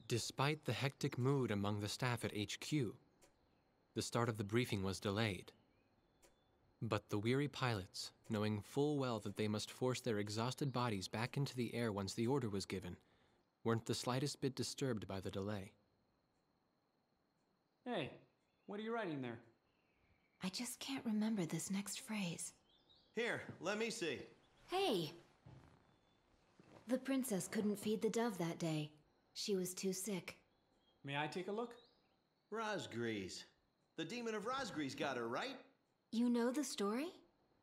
Despite the hectic mood among the staff at HQ, the start of the briefing was delayed. But the weary pilots, knowing full well that they must force their exhausted bodies back into the air once the order was given, weren't the slightest bit disturbed by the delay. Hey, what are you writing there? I just can't remember this next phrase. Here, let me see. Hey! The princess couldn't feed the dove that day. She was too sick. May I take a look? Razgriz. The demon of Razgriz got her, right? You know the story?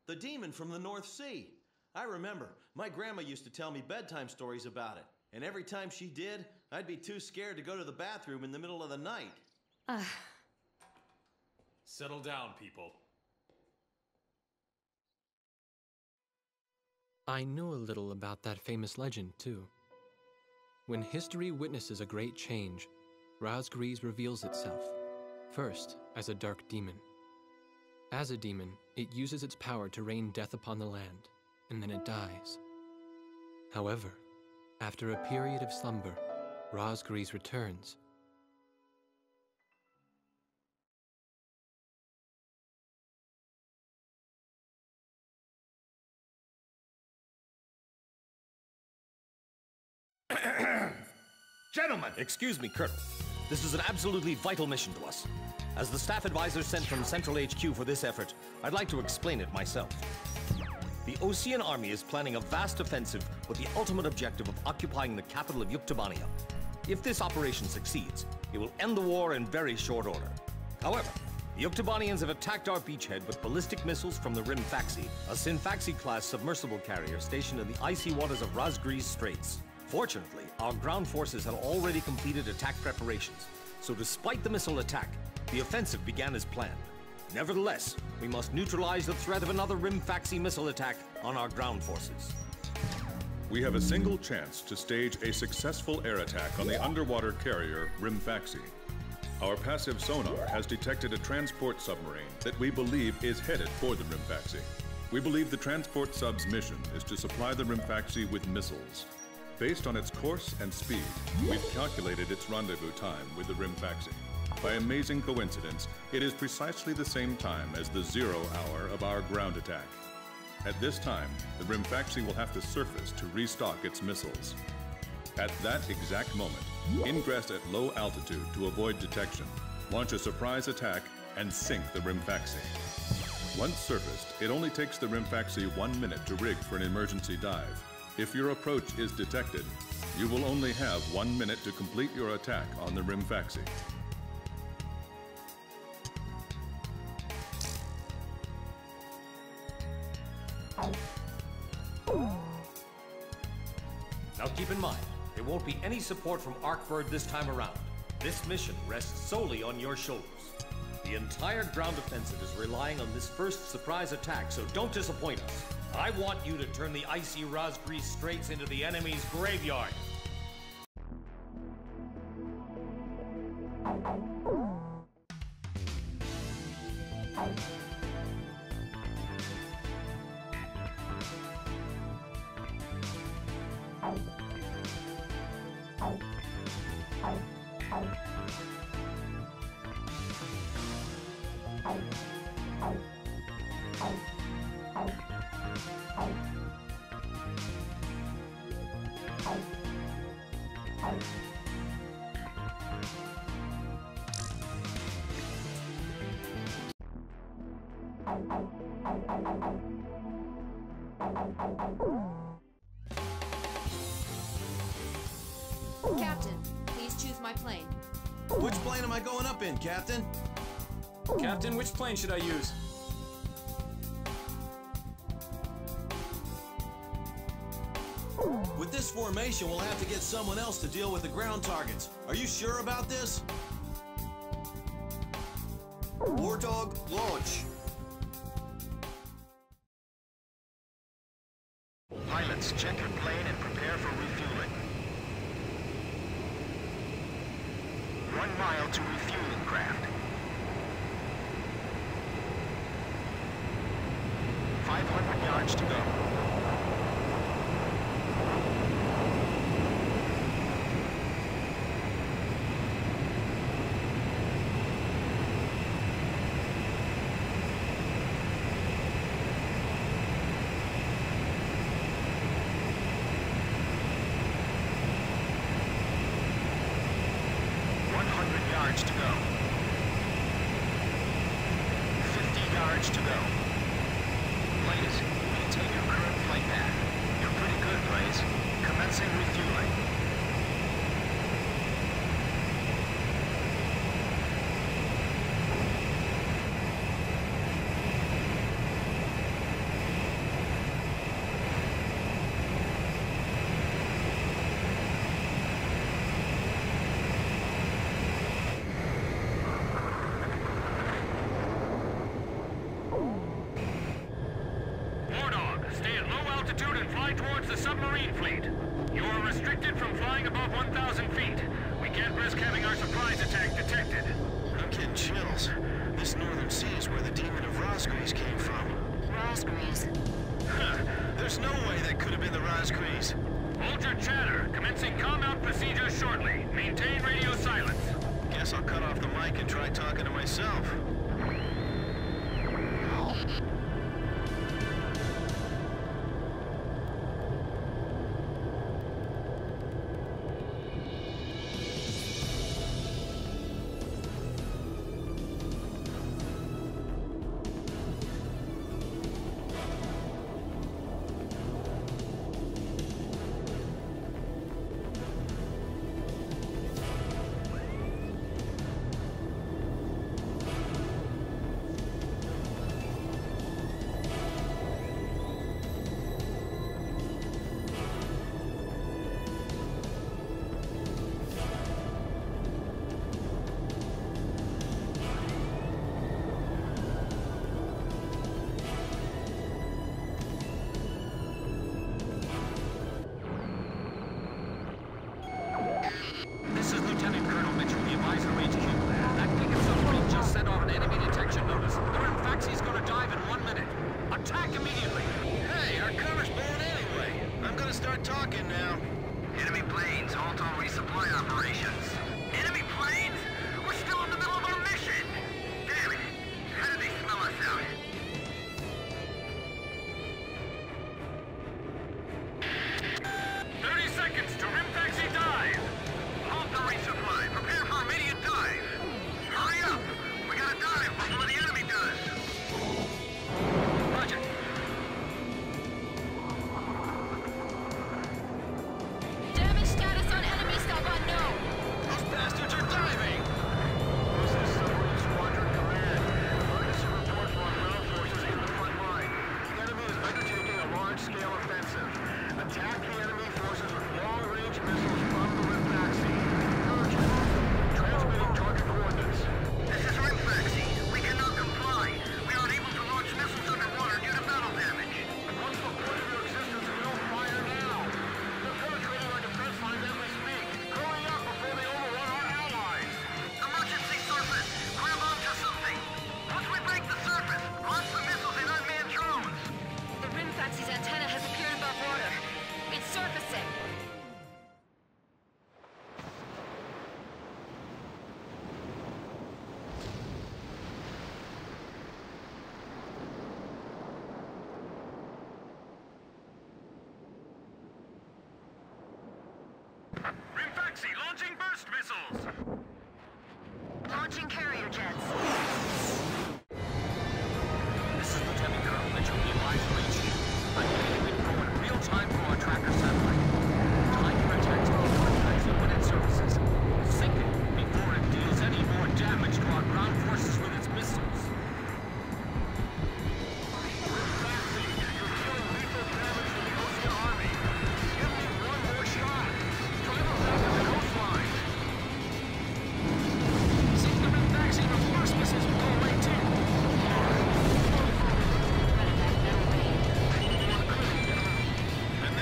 The demon from the North Sea. I remember. My grandma used to tell me bedtime stories about it. And every time she did, I'd be too scared to go to the bathroom in the middle of the night. Settle down, people. I knew a little about that famous legend, too. When history witnesses a great change, Razgriz reveals itself, first as a dark demon. As a demon, it uses its power to rain death upon the land, and then it dies. However, after a period of slumber, Razgriz returns. Gentlemen! Excuse me, Colonel. This is an absolutely vital mission to us. As the staff advisor sent from Central HQ for this effort, I'd like to explain it myself. The Osean army is planning a vast offensive with the ultimate objective of occupying the capital of Yuktobania. If this operation succeeds, it will end the war in very short order. However, the Yuktobanians have attacked our beachhead with ballistic missiles from the Rimfaxi, a Sinfaxi-class submersible carrier stationed in the icy waters of Razgriz Straits. Fortunately, our ground forces had already completed attack preparations, so despite the missile attack, the offensive began as planned. Nevertheless, we must neutralize the threat of another Rimfaxi missile attack on our ground forces. We have a single chance to stage a successful air attack on the underwater carrier Rimfaxi. Our passive sonar has detected a transport submarine that we believe is headed for the Rimfaxi. We believe the transport sub's mission is to supply the Rimfaxi with missiles. Based on its course and speed, we've calculated its rendezvous time with the Rimfaxi. By amazing coincidence, it is precisely the same time as the 0 hour of our ground attack. At this time, the Rimfaxi will have to surface to restock its missiles. At that exact moment, ingress at low altitude to avoid detection, launch a surprise attack, and sink the Rimfaxi. Once surfaced, it only takes the Rimfaxi 1 minute to rig for an emergency dive. If your approach is detected, you will only have 1 minute to complete your attack on the Rimfaxi. Now keep in mind, there won't be any support from Arkbird this time around. This mission rests solely on your shoulders. The entire ground offensive is relying on this first surprise attack, so don't disappoint us. I want you to turn the icy Razgriz Straits into the enemy's graveyard. Captain, please choose my plane. Which plane am I going up in, Captain? Captain, which plane should I use? With this formation, we'll have to get someone else to deal with the ground targets. Are you sure about this? Warthog, launch. Pilots, check your plane and prepare for refueling. 1 mile to refueling craft. 500 yards to go. Towards the submarine fleet. You are restricted from flying above 1,000 feet. We can't risk having our surprise attack detected. I'm getting chills. This northern sea is where the demon of Razgriz came from. Razgriz. Huh. There's no way that could have been the Razgriz. Hold your chatter. Commencing combat procedures shortly. Maintain radio silence. Guess I'll cut off the mic and try talking to myself. Launching burst missiles! Launching carrier jets. This is Lieutenant Colonel Mitchell, the advisor HQ. I'm getting info in real time from our tracker satellite. Time for attack to be contacts when it surfaces. Sink it before it deals any more damage to our ground forces with its missiles. And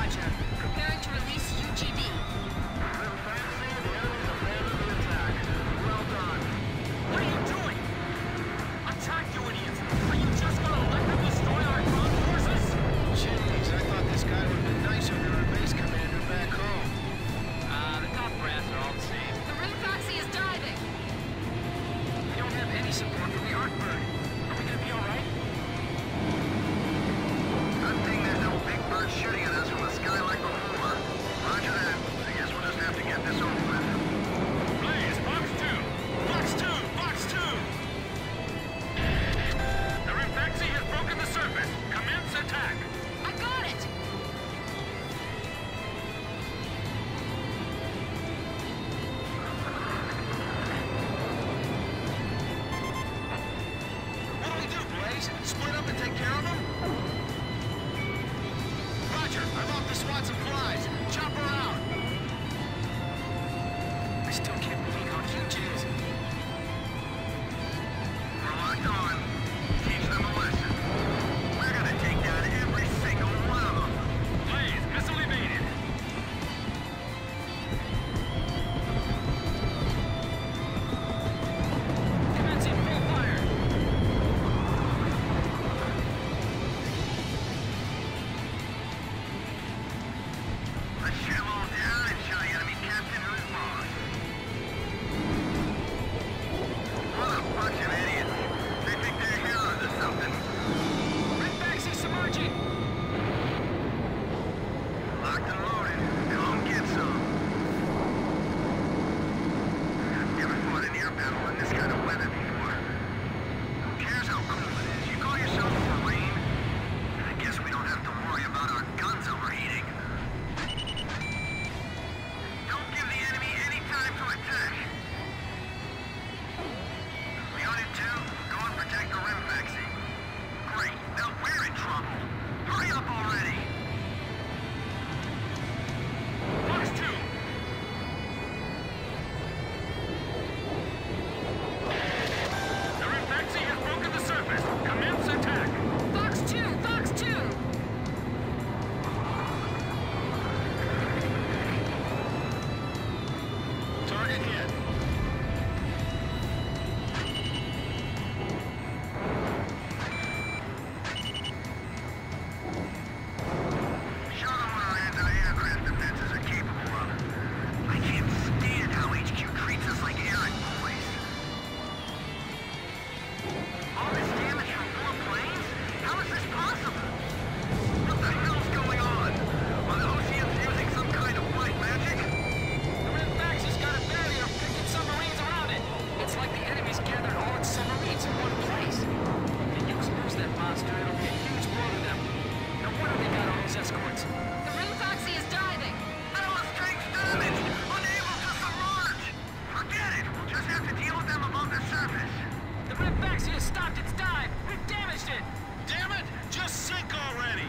Roger. Preparing to release UGV. What are you doing? Attack, you idiots! Are you just gonna let them destroy our ground forces? Jeez, I thought this guy would have been nicer than our base commander back home. The top brass are all the same. The Rimfaxi is diving. We don't have any support from the Arcbird. Are we gonna be alright? Good thing there's no big bird shooting at us from the sky like before. Roger that. I guess we'll just have to get this over with. Blaze, Box 2! Box 2! Box 2! The Rimfaxi has broken the surface. Commence attack. I got it! What do we do, Blaze? Split up and take care of them? Roger, I'm off the swats and flies. Chop her out. I still can't believe how huge it is. We're locked on. Teach them a lesson. We're gonna take down every single one of them. Blaze, missile evaded. Commencing full fire. Let's shoot them all down and show the enemy captain who's boss. What a bunch of idiots. They think they're heroes or something. Rimfaxi submerging. Locked and loaded. Come get some. Never fought an air battle in this kind of weather before. Who cares how cold it is? You call yourself a Marine? I guess we don't have to worry about our guns overheating. Don't give the enemy any time to attack. Leonid 2, go and protect the Rimfaxi. Great, now we're in trouble. Hurry up already! Box 2. The Rimfaxi has broken the surface. Commence attack. Fox 2! Fox 2! Target hit. Show them what our anti-aircraft defenses are capable of. I can't stand how HQ treats us like errand boys. All this damage from 4 planes? How is this possible? What the hell's going on? Are the Oceans using some kind of white magic? The Rimfaxi's got a barrier protecting submarines around it. It's like the enemy's gathered all its submarines in one place. If the Ukes lose that monster, it'll be a huge blow to them. No wonder they got all those escorts. The Rimfaxi is diving. Strength damage! Unable to submerge! Forget it! We'll just have to deal with them above the surface. The Rimfaxi has stopped its dive. We've damaged it. Damn it! Just sink already!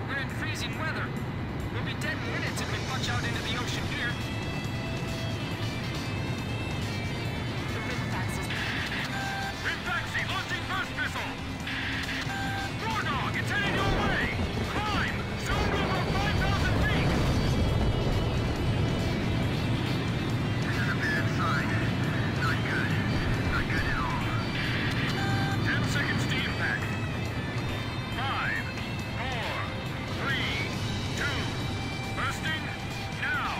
We're in freezing weather. We'll be dead in minutes if we punch out into the ocean here. The Rimfaxi's... Rimfaxi launching burst missile! War Dog, it's heading your way! Climb! Soon over 5,000 feet! This is a bad sign. Not good. Not good at all. 10 seconds to impact. 5, 4, 3, 2, bursting now!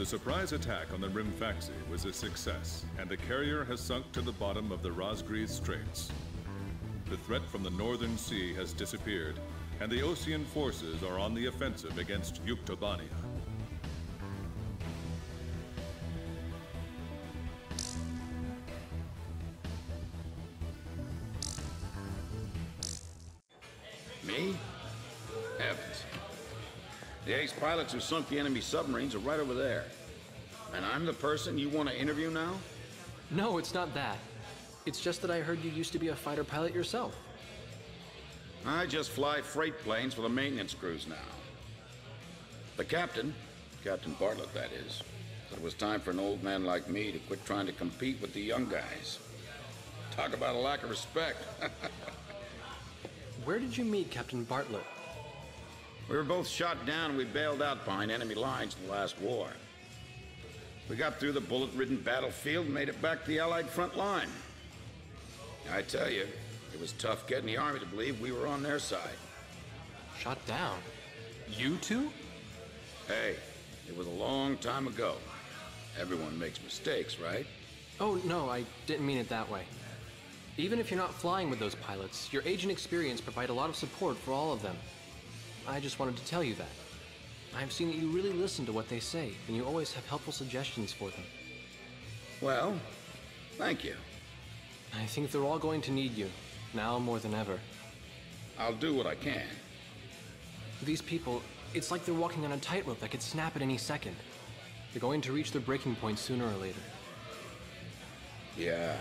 The surprise attack on the Rimfaxi was a success, and the carrier has sunk to the bottom of the Razgriz Straits. The threat from the northern sea has disappeared, and the Osean forces are on the offensive against Yuktobania. Me? Heavens. The ace pilots who sunk the enemy submarines are right over there. And I'm the person you want to interview now? No, it's not that. It's just that I heard you used to be a fighter pilot yourself. I just fly freight planes for the maintenance crews now. The captain, Captain Bartlett that is, said it was time for an old man like me to quit trying to compete with the young guys. Talk about a lack of respect. Where did you meet Captain Bartlett? We were both shot down and we bailed out behind enemy lines in the last war. We got through the bullet-ridden battlefield and made it back to the Allied front line. I tell you, it was tough getting the Army to believe we were on their side. Shot down? You two? Hey, it was a long time ago. Everyone makes mistakes, right? Oh, no, I didn't mean it that way. Even if you're not flying with those pilots, your age and experience provide a lot of support for all of them. I just wanted to tell you that. I've seen that you really listen to what they say, and you always have helpful suggestions for them. Well, thank you. I think they're all going to need you, now more than ever. I'll do what I can. These people, it's like they're walking on a tightrope that could snap at any second. They're going to reach their breaking point sooner or later. Yeah.